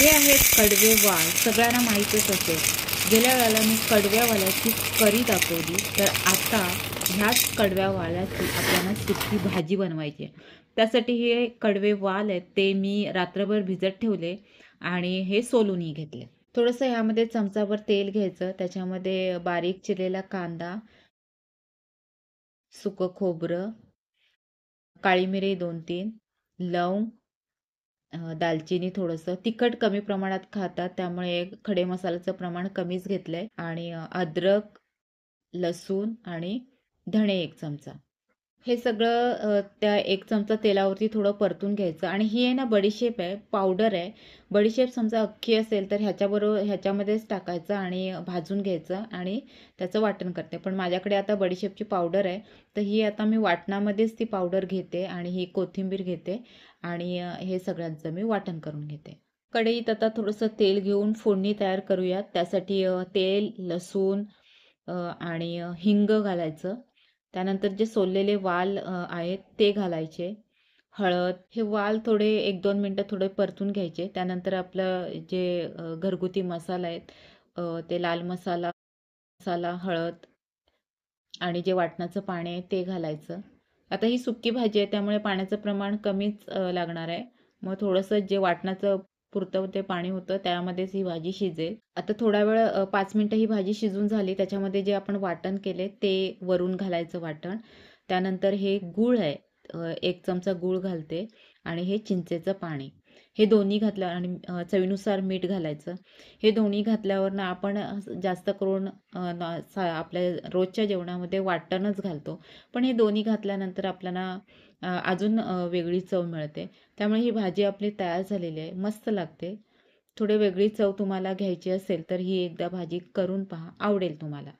हे आहेत कडवे वाल. सगळ्यांना माहीतच असेल. गेल्या वेळेला मी कडव्या वालाची करी दाखवली, तर आता ह्याच कडव्या वालाची आपल्याला सुकी भाजी बनवायची आहे. त्यासाठी हे कडवे वाल आहेत ते मी रात्रभर भिजत ठेवले आणि हे सोलूनही घेतले. थोडंसं ह्यामध्ये चमचाभर तेल घ्यायचं, त्याच्यामध्ये बारीक चिरलेला कांदा, सुकं खोबरं, काळी मिरी 2-3, लवंग, दालचिनी, थोडंसं तिखट कमी प्रमाणात खातात त्यामुळे खडे मसाल्याचं प्रमाण कमीच घेतलंय आणि अद्रक, लसूण आणि धणे 1 चमचा. हे सगळं त्या 1 चमचा तेलावरती थोडं परतून घ्यायचं आणि ही आहे ना बडीशेप आहे, पावडर आहे. बडीशेप समजा अख्खी असेल तर ह्याच्याबरोबर ह्याच्यामध्येच टाकायचं आणि भाजून घ्यायचं आणि त्याचं वाटण करते. पण माझ्याकडे आता बडीशेपची पावडर आहे, तर ही आता मी वाटणामध्येच ती पावडर घेते आणि ही कोथिंबीर घेते आणि हे सगळ्यांचं मी वाटण करून घेते. कढईत आता थोडंसं तेल घेऊन फोडणी तयार करूयात. त्यासाठी तेल, लसूण आणि हिंग घालायचं. त्यानंतर जे सोललेले वाल आहेत ते घालायचे. हळद, हे वाल थोडे 1-2 मिनटं थोडे परतून घ्यायचे. त्यानंतर आपलं जे घरगुती मसाला आहेत, ते लाल मसाला, हळद आणि जे वाटणाचं पाणी आहे ते घालायचं. आता ही सुकी भाजी आहे त्यामुळे पाण्याचं प्रमाण कमीच लागणार आहे. मग थोडंसं जे वाटणाचं पुरतं ते पाणी होतं त्यामध्येच ही भाजी शिजेल. आता थोडा वेळ 5 मिनटं ही भाजी शिजून झाली. त्याच्यामध्ये जे आपण वाटण केले ते वरून घालायचं वाटण. त्यानंतर हे गूळ आहे, 1 चमचा गूळ घालते आणि हे चिंचेचं पाणी. हे दोन्ही घातलं आणि चवीनुसार मीठ घालायचं. हे दोन्ही घातल्यावर ना आपण जास्त करून आपल्या रोजच्या जेवणामध्ये वाटणच घालतो. पण हे दोन्ही घातल्यानंतर आपल्याला अजून वेगळी चव मिळते. त्यामुळे ही भाजी आपली तयार झालेली आहे. मस्त लागते. थोडी वेगळी चव तुम्हाला घ्यायची असेल तर ही एकदा भाजी करून पहा, आवडेल तुम्हाला.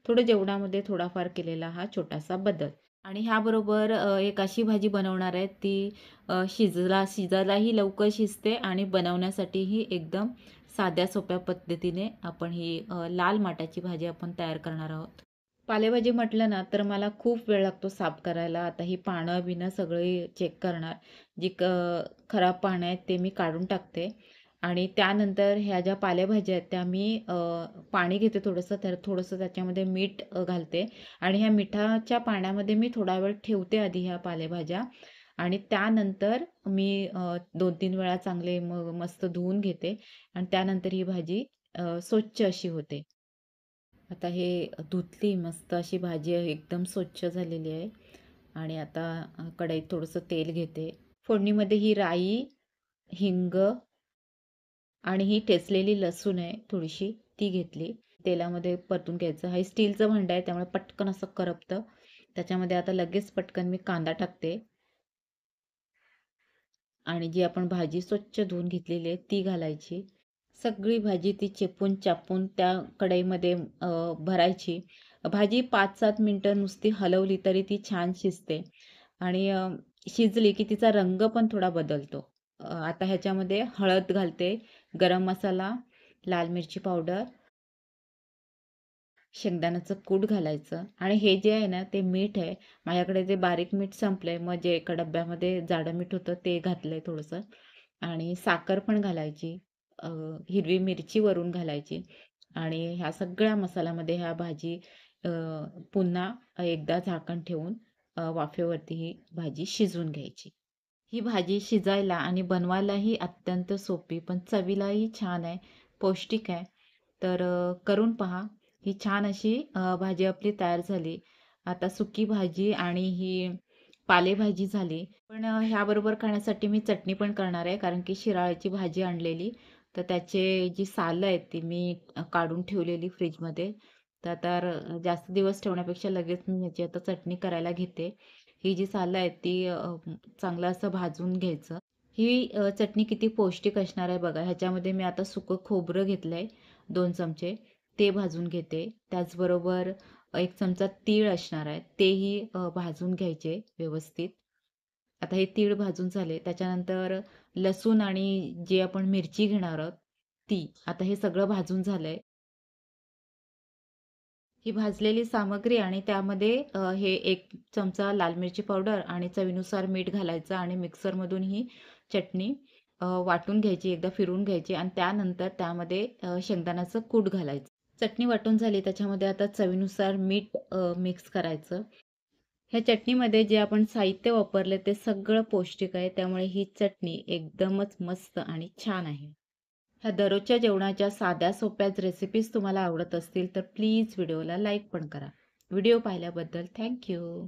थोडं जेवणामध्ये थोडाफार केलेला हा छोटासा बदल. आणि ह्याबरोबर एक अशी भाजी बनवणार आहे ती शिजायलाही लवकर शिजते आणि बनवण्यासाठीही एकदम साध्या सोप्या पद्धतीने आपण ही लाल माटाची भाजी आपण तयार करणार आहोत. पालेभाजी म्हटलं ना तर मला खूप वेळ लागतो साफ करायला. आता ही पानं-बिनं सगळी चेक करणार. जी खराब पानं आहेत ते मी काढून टाकते आणि त्यानंतर ह्या ज्या पालेभाज्या आहेत त्या मी पाणी घेते थोडंसं, तर थोडंसं त्याच्यामध्ये मीठ घालते आणि ह्या मिठाच्या पाण्यामध्ये मी थोडा वेळ ठेवते आधी ह्या पालेभाज्या आणि त्यानंतर मी 2-3 वेळा चांगले मग मस्त धुवून घेते आणि त्यानंतर ही भाजी स्वच्छ अशी होते. आता हे धुतली मस्त अशी भाजी एकदम स्वच्छ झालेली आहे आणि आता कढईत थोडंसं तेल घेते. फोडणीमध्ये ही राई, हिंग आणि ही ठेचलेली लसूण आहे थोडीशी ती घेतली. तेलामध्ये परतून घ्यायचं. हे स्टीलचं भांडं आहे त्यामुळे पटकन असं करपतं. त्याच्यामध्ये आता लगेच पटकन मी कांदा टाकते आणि जी आपण भाजी स्वच्छ धुवून घेतलेली आहे ती घालायची. सगळी भाजी ती चेपून चापून त्या कढईमध्ये भरायची. भाजी 5-7 मिनटं नुसती हलवली तरी ती छान शिजते आणि शिजली की तिचा रंग पण थोडा बदलतो. आता ह्याच्यामध्ये हळद घालते, गरम मसाला, लाल मिरची पावडर, शेंगदाण्याचं कूट घालायचं आणि हे जे आहे ना ते मीठ आहे. माझ्याकडे ते बारीक मीठ संपलंय. मग जे एका डब्यामध्ये जाडं मीठ होतं ते घातलंय थोडंसं आणि साखर पण घालायची. हिरवी मिरची वरून घालायची आणि ह्या सगळ्या मसाल्यामध्ये ह्या भाजी पुन्हा एकदा झाकण ठेवून वाफेवरती ही भाजी शिजवून घ्यायची. ही भाजी शिजायला आणि बनवायलाही अत्यंत सोपी, पण चवीलाही छान आहे, पौष्टिक आहे. तर करून पहा. ही छान अशी भाजी आपली तयार झाली. आता सुकी भाजी आणि ही पालेभाजी झाली. पण ह्याबरोबर खाण्यासाठी मी चटणी पण करणार आहे, कारण की शिराळ्याची भाजी आणलेली. तर त्याचे जी सालं आहेत ती मी काढून ठेवलेली फ्रिजमध्ये. तर आता जास्त दिवस ठेवण्यापेक्षा लगेच मी ह्याची आता चटणी करायला घेते. ही जी सालं आहेत ती चांगलं असं भाजून घ्यायचं. ही चटणी किती पौष्टिक असणार आहे बघा. ह्याच्यामध्ये मी आता सुकं खोबरं घेतलं आहे 2 चमचे, ते भाजून घेते. त्याचबरोबर 1 चमचा तीळ असणार आहे, तेही भाजून घ्यायचे व्यवस्थित. आता हे तीळ भाजून झाले. त्याच्यानंतर लसूण आणि जी आपण मिरची घेणार आहोत ती. आता हे सगळं भाजून झालंय. ही भाजलेली सामग्री आणि त्यामध्ये हे 1 चमचा लाल मिरची पावडर आणि चवीनुसार मीठ घालायचं आणि मिक्सरमधून ही चटणी वाटून घ्यायची, एकदा फिरवून घ्यायची आणि त्यानंतर त्यामध्ये शेंगदाण्याचं कूट घालायचं. चटणी वाटून झाली त्याच्यामध्ये आता चवीनुसार मीठ मिक्स करायचं. ह्या चटणीमध्ये जे आपण साहित्य वापरले ते सगळं पौष्टिक आहे. त्यामुळे ही चटणी एकदमच मस्त आणि छान आहे. ह्या दररोजच्या जेवणाच्या साध्या सोप्याच रेसिपीज तुम्हाला आवडत असतील तर प्लीज व्हिडिओला लाईक पण करा. व्हिडिओ पाहिल्याबद्दल थँक यू.